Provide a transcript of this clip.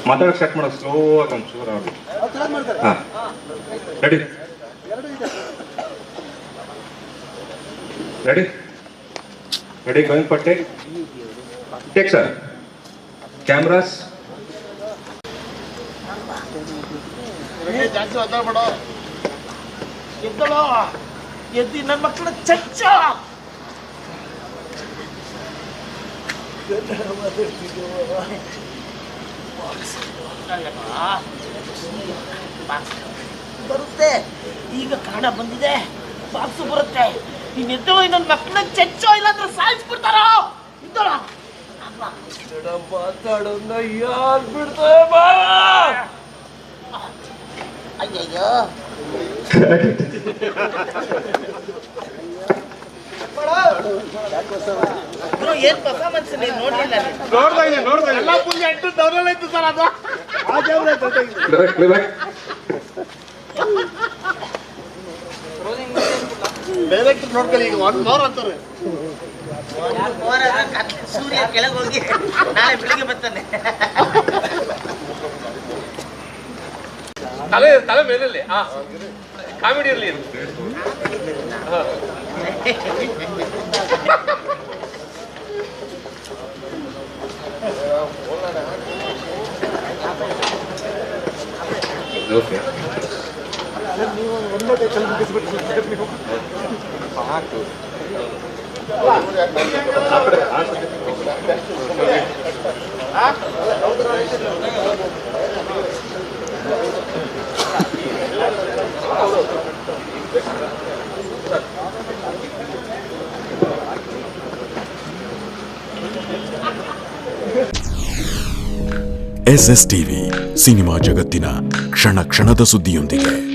ಮಾತಾಡೋಕೆ ಸ್ಟಾರ್ಟ್ ಮಾಡೋ ಸ್ಲೋ ಆಗಿ ಒಂಚೂರು ಅವ್ರು. ಹಾಂ ready ready ready going for take sir cameras. ಜಾಸ್ತಿ ಮಾತಾಡ್ಬೇಡ. ಎದ್ದಳೋ ಎದ್ದಿ ನನ್ನ ಮಕ್ಕಳ ಚಚ್ಚ. ಬರುತ್ತೆ ಈಗ ಕನ್ನಡ ಬಂದಿದೆ, ಬಾಕ್ಸು ಬರುತ್ತೆ. ನೀನ್ ಎದ್ದಳೋ ನನ್ನ ಮಕ್ಕಳ ಚಚ್ಚೋ, ಇಲ್ಲಾಂದ್ರೆ ಸಾಯಿಸ್ಬಿಡ್ತಾರೋ. ಇದ್ದಳ ಮಾತಾಡೋನ್ನ ಯಾರು ಬಿಡ್ತಾರೆ? ಅಯ್ಯಯ್ಯೋ ಏನ್ ಪರ್ಫಾರ್ಮೆನ್ಸ್ ನೀನು ನೋಡ್ಲಿಲ್ಲ? ನೋಡ್ತಾ ಎಲ್ಲ ಫುಲ್ ಎಂಟು ಡೌನ್ ಆಯ್ತು ಸರ್. ಅದು ಡೈರೆಕ್ಟ್ ನೋಡ್ಕೊಳ್ಳಿ. ಈಗ 1 hour ಅಂತಾರೆ. ಸೂರ್ಯ ಕೆಳಗೆ ಹೋಗಿ ನಾಳೆ ಬೆಳಿಗ್ಗೆ ಬರ್ತಾನೆ. ತಲೆ ಮೇಲಲ್ಲಿ ಕಾಮಿಡಿ ಇರಲಿ. ಓಕೆ ನೀವು ಒಂದೇ ಕಲ್ಪಿಸ್ಬಿಟ್ಟು SS TV ಸಿನಿಮಾ ಜಗತ್ತಿನ ಕ್ಷಣ ಕ್ಷಣದ ಸುದ್ದಿಯೊಂದಿಗೆ.